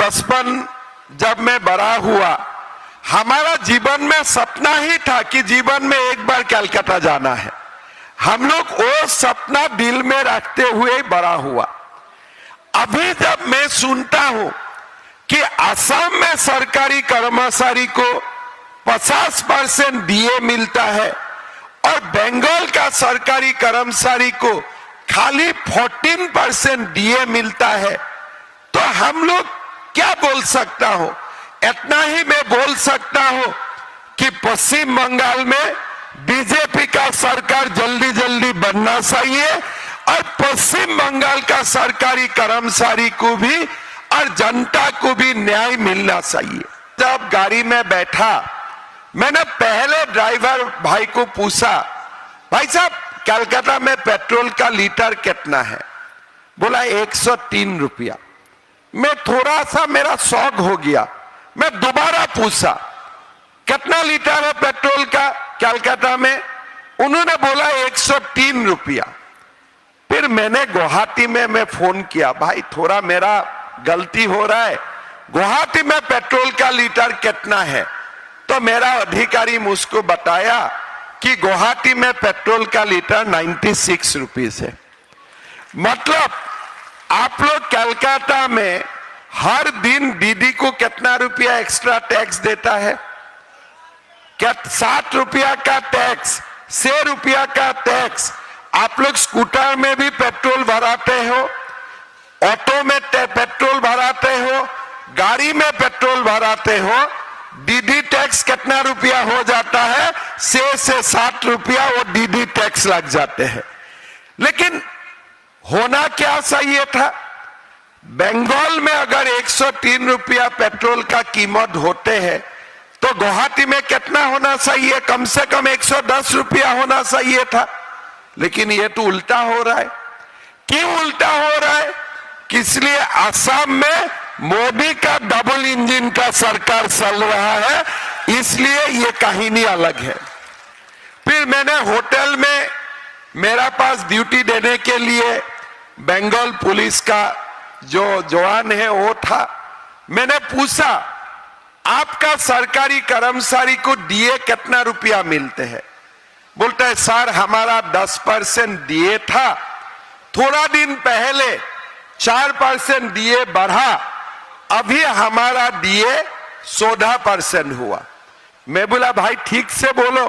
बचपन जब मैं बड़ा हुआ, हमारा जीवन में सपना ही था कि जीवन में एक बार कलकत्ता जाना है। हम लोग वो सपना दिल में रखते हुए बड़ा हुआ। अभी जब मैं सुनता हूं कि असम में सरकारी कर्मचारी को 50% डीए मिलता है और बंगाल का सरकारी कर्मचारी को खाली 14% डीए मिलता है, तो हम लोग क्या बोल सकता हूं? इतना ही मैं बोल सकता हूं कि पश्चिम बंगाल में बीजेपी का सरकार जल्दी जल्दी बनना चाहिए और पश्चिम बंगाल का सरकारी कर्मचारी को भी और जनता को भी न्याय मिलना चाहिए। जब गाड़ी में बैठा, मैंने पहले ड्राइवर भाई को पूछा, भाई साहब कलकत्ता में पेट्रोल का लीटर कितना है? बोला 103 रुपया। मैं थोड़ा सा मेरा शौक हो गया, मैं दोबारा पूछा कितना लीटर है पेट्रोल का कलकत्ता में? उन्होंने बोला 103 रुपया। फिर मैंने गुवाहाटी में मैं फोन किया, भाई थोड़ा मेरा गलती हो रहा है, गुवाहाटी में पेट्रोल का लीटर कितना है? तो मेरा अधिकारी मुझको बताया कि गुवाहाटी में पेट्रोल का लीटर 96 रुपीस है। मतलब आप लोग कलकत्ता में हर दिन दीदी को कितना रुपया एक्स्ट्रा टैक्स देता है? क्या 60 रुपया का टैक्स, 6 रुपया का टैक्स। आप लोग स्कूटर में भी पेट्रोल भराते हो, ऑटो में पेट्रोल भराते हो, गाड़ी में पेट्रोल भराते हो। डीडी टैक्स कितना रुपया हो जाता है? 6 से 60 रुपया वो डीडी टैक्स लग जाते हैं। लेकिन होना क्या चाहिए था? बंगाल में अगर 103 रुपया पेट्रोल का कीमत होते हैं तो गुवाहाटी में कितना होना चाहिए? कम से कम 110 रुपया होना चाहिए था। लेकिन ये तो उल्टा हो रहा है। क्यों उल्टा हो रहा है? इसलिए असम में मोदी का डबल इंजन का सरकार चल रहा है, इसलिए ये कहानी अलग है। फिर मैंने होटल में, मेरा पास ड्यूटी देने के लिए बंगाल पुलिस का जो जवान है वो था। मैंने पूछा, आपका सरकारी कर्मचारी को डीए कितना रुपया मिलते हैं? बोलता है सर हमारा 10% डीए था, थोड़ा दिन पहले 4% डीए बढ़ा, अभी हमारा डीए 14% हुआ। मैं बोला भाई ठीक से बोलो।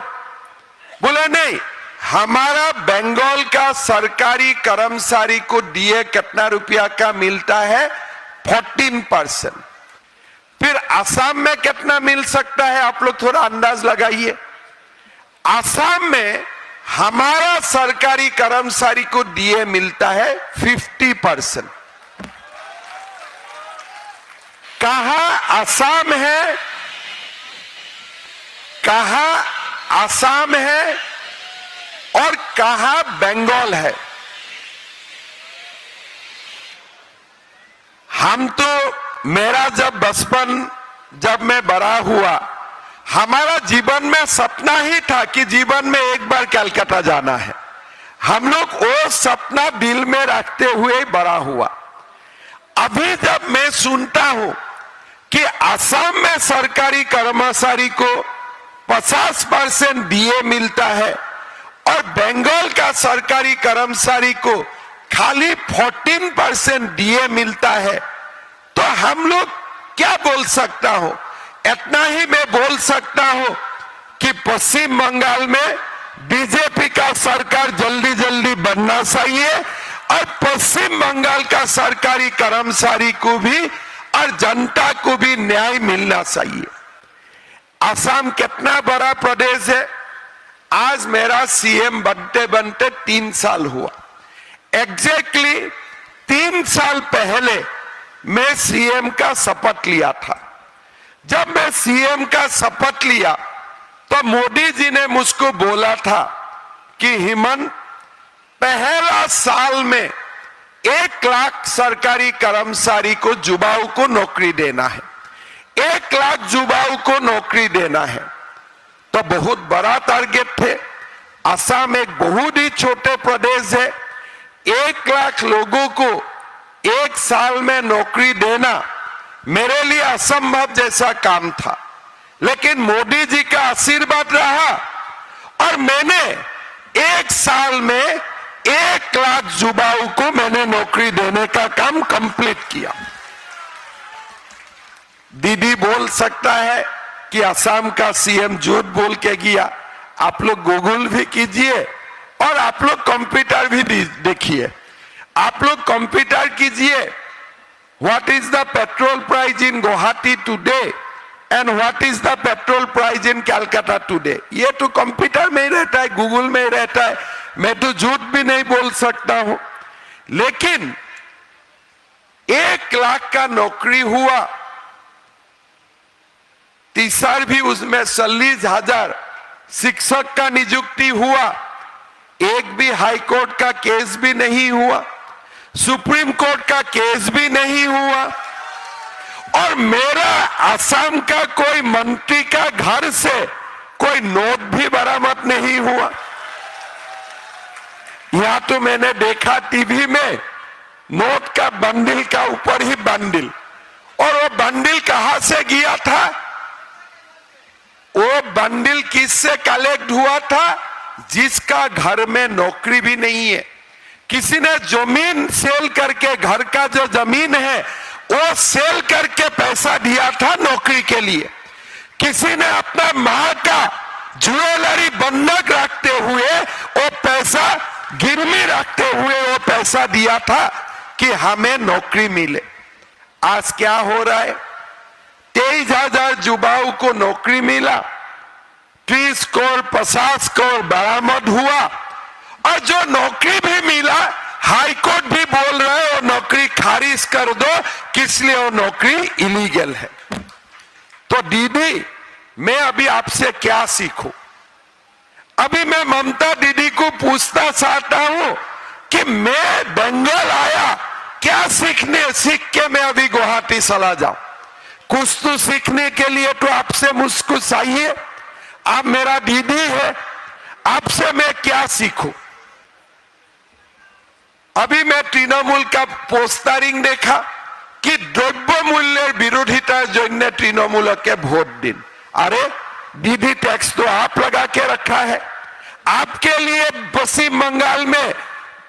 बोले नहीं, हमारा बंगाल का सरकारी कर्मचारी को डीए कितना रुपया का मिलता है? 14%। फिर असम में कितना मिल सकता है? आप लोग थोड़ा अंदाज लगाइए। असम में हमारा सरकारी कर्मचारी को डीए मिलता है 50%। कहां असम है, कहां असम है और कहां बंगाल है? हम तो, मेरा जब बचपन जब मैं बड़ा हुआ, हमारा जीवन में सपना ही था कि जीवन में एक बार कलकत्ता जाना है। हम लोग वो सपना दिल में रखते हुए बड़ा हुआ। अभी जब मैं सुनता हूं कि असम में सरकारी कर्मचारी को 50% डीए मिलता है और बंगाल का सरकारी कर्मचारी को खाली 14% डीए मिलता है, तो हम लोग क्या बोल सकता हूं? इतना ही मैं बोल सकता हूं कि पश्चिम बंगाल में बीजेपी का सरकार जल्दी जल्दी बनना चाहिए और पश्चिम बंगाल का सरकारी कर्मचारी को भी और जनता को भी न्याय मिलना चाहिए। असम कितना बड़ा प्रदेश है। आज मेरा सीएम बनते बनते 3 साल हुआ। एग्जैक्टली 3 साल पहले मैं सीएम का शपथ लिया था। जब मैं सीएम का शपथ लिया तो मोदी जी ने मुझको बोला था कि हेमंत, पहला साल में 1 लाख सरकारी कर्मचारी को, युवाओं को नौकरी देना है। 1 लाख युवाओं को नौकरी देना है। तो बहुत बड़ा टारगेट थे। असम एक बहुत ही छोटे प्रदेश है। 1 लाख लोगों को 1 साल में नौकरी देना मेरे लिए असंभव जैसा काम था, लेकिन मोदी जी का आशीर्वाद रहा और मैंने 1 साल में 1 लाख युवाओं को मैंने नौकरी देने का काम कंप्लीट किया। दीदी बोल सकता है कि असम का सीएम झूठ बोल के गया। आप लोग गूगल भी कीजिए और आप लोग कंप्यूटर भी देखिए। आप लोग कंप्यूटर कीजिए, what is the petrol price in Guwahati today and what is the petrol price in Calcutta today. ये तो कंप्यूटर में ही रहता है, गूगल में ही रहता है। मैं तो झूठ भी नहीं बोल सकता हूं। लेकिन 1 लाख का नौकरी हुआ, तीसरा भी उसमें 40,000 शिक्षक का नियुक्ति हुआ। एक भी हाई कोर्ट का केस भी नहीं हुआ, सुप्रीम कोर्ट का केस भी नहीं हुआ और मेरा असम का कोई मंत्री का घर से कोई नोट भी बरामद नहीं हुआ। यहां तो मैंने देखा टीवी में नोट का बंडल का ऊपर ही बंडल, और वो बंडल कहां से गया था? वो बंडल किससे कलेक्ट हुआ था? जिसका घर में नौकरी भी नहीं है। किसी ने जमीन सेल करके, घर का जो जमीन है वो सेल करके पैसा दिया था नौकरी के लिए। किसी ने अपना मां का ज्वेलरी बंधक रखते हुए वो पैसा गिरवी रखते हुए वो पैसा दिया था कि हमें नौकरी मिले। आज क्या हो रहा है? 23,000 युवाओं को नौकरी मिला, 30 करोड़ 50 करोड़ बरामद हुआ और जो नौकरी भी मिला हाई कोर्ट भी बोल रहा है वो नौकरी खारिज कर दो, किस लिए वो नौकरी इलीगल है। तो दीदी, मैं अभी आपसे क्या सीखूं? अभी मैं ममता दीदी को पूछना चाहता हूं कि मैं बंगाल आया, क्या सीख के मैं अभी गुवाहाटी चला जाऊं? कुछ तो सीखने के लिए तो आपसे मुझको चाहिए। आप मेरा दीदी है, आपसे मैं क्या सीखूं? अभी मैं तृणमूल का पोस्टारिंग देखा कि द्रव्य मूल्य विरोधितार जन्य तृणमूल के भोट दिन। अरे दीदी, टैक्स तो आप लगा के रखा है। आपके लिए पश्चिम बंगाल में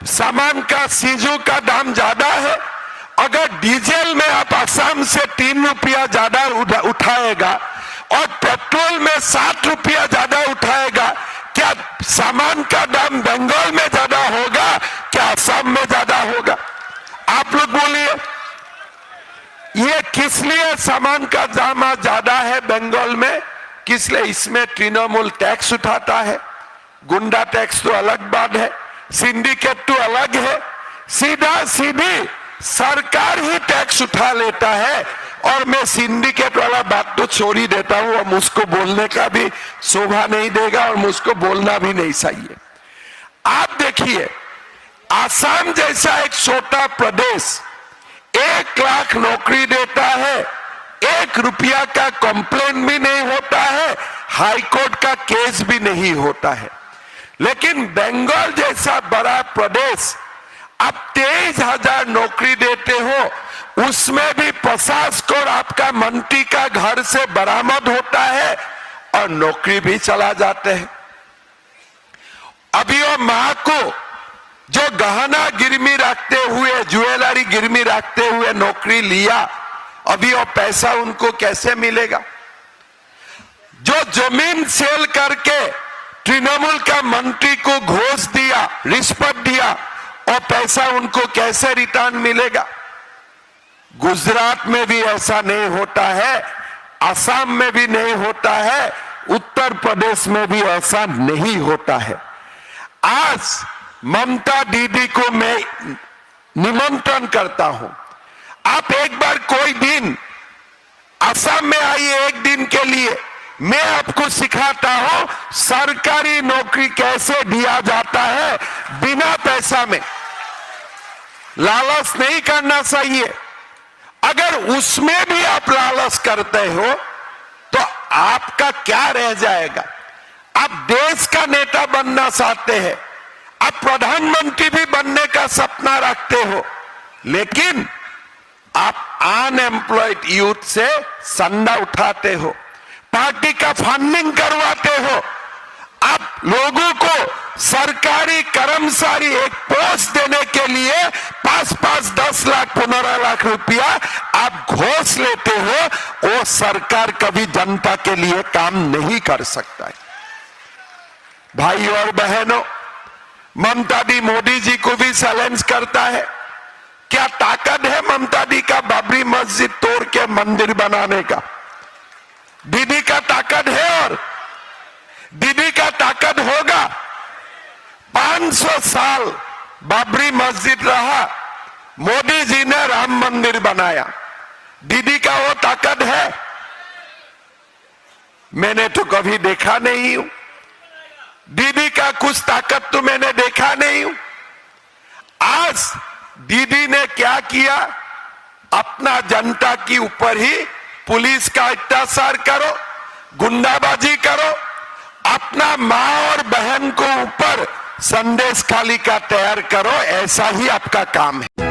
सामान का, चीजों का दाम ज्यादा है। अगर डीजल में आप असम से 3 रुपया ज्यादा उठाएगा और पेट्रोल में 60 रुपया ज्यादा उठाएगा, क्या सामान का दाम बंगाल में ज्यादा होगा, क्या असम में ज्यादा होगा? आप लोग बोलिए, ये किस लिए सामान का दाम ज्यादा है बंगाल में? किस लिए? इसमें तृणमूल टैक्स उठाता है। गुंडा टैक्स तो अलग बात है, सिंडिकेट तो अलग है। सीधा सीधी सरकार ही टैक्स उठा लेता है और मैं सिंडिकेट वाला बात तो छोड़ ही देता हूं और मुझको बोलने का भी शोभा नहीं देगा और मुझको बोलना भी नहीं चाहिए। आप देखिए, आसाम जैसा एक छोटा प्रदेश 1 लाख नौकरी देता है, 1 रुपया का कंप्लेन भी नहीं होता है, हाई कोर्ट का केस भी नहीं होता है। लेकिन बंगाल जैसा बड़ा प्रदेश आप 23,000 नौकरी देते हो, उसमें भी 50 करोड़ आपका मंत्री का घर से बरामद होता है और नौकरी भी चला जाते हैं। अभी वो मां को जो गहना गिरवी रखते हुए, ज्वेलरी गिरवी रखते हुए नौकरी लिया, अभी वो पैसा उनको कैसे मिलेगा? जो जमीन सेल करके तृणमूल का मंत्री को घूस दिया, रिश्वत दिया, और पैसा उनको कैसे रिटर्न मिलेगा? गुजरात में भी ऐसा नहीं होता है, असम में भी नहीं होता है, उत्तर प्रदेश में भी ऐसा नहीं होता है। आज ममता दीदी को मैं निमंत्रण करता हूं, आप एक बार कोई दिन असम में आइए, 1 दिन के लिए। मैं आपको सिखाता हूं सरकारी नौकरी कैसे दिया जाता है बिना पैसा में। लालच नहीं करना चाहिए। अगर उसमें भी आप लालच करते हो तो आपका क्या रह जाएगा? आप देश का नेता बनना चाहते हैं, आप प्रधानमंत्री भी बनने का सपना रखते हो, लेकिन आप अनएम्प्लॉयड यूथ से संडा उठाते हो, पार्टी का फंडिंग करवाते हो, आप लोगों को सरकारी कर्मचारी एक पोस्ट देने के लिए 5-5, 10 लाख, 15 लाख रुपया आप घोष लेते हो। वो सरकार कभी जनता के लिए काम नहीं कर सकता है। भाई और बहनों, ममता दी मोदी जी को भी चैलेंज करता है। क्या ताकत है ममता दी का बाबरी मस्जिद तोड़ के मंदिर बनाने का? दीदी का ताकत है और दीदी का ताकत होगा। 500 साल बाबरी मस्जिद रहा, मोदी जी ने राम मंदिर बनाया, दीदी का वो ताकत है? मैंने तो कभी देखा नहीं हूं। दीदी का कुछ ताकत तो मैंने देखा नहीं हूं। आज दीदी ने क्या किया? अपना जनता के ऊपर ही पुलिस का अत्याचार करो, गुंडाबाजी करो, अपना मां और बहन को ऊपर संदेश खाली का तैयार करो, ऐसा ही आपका काम है।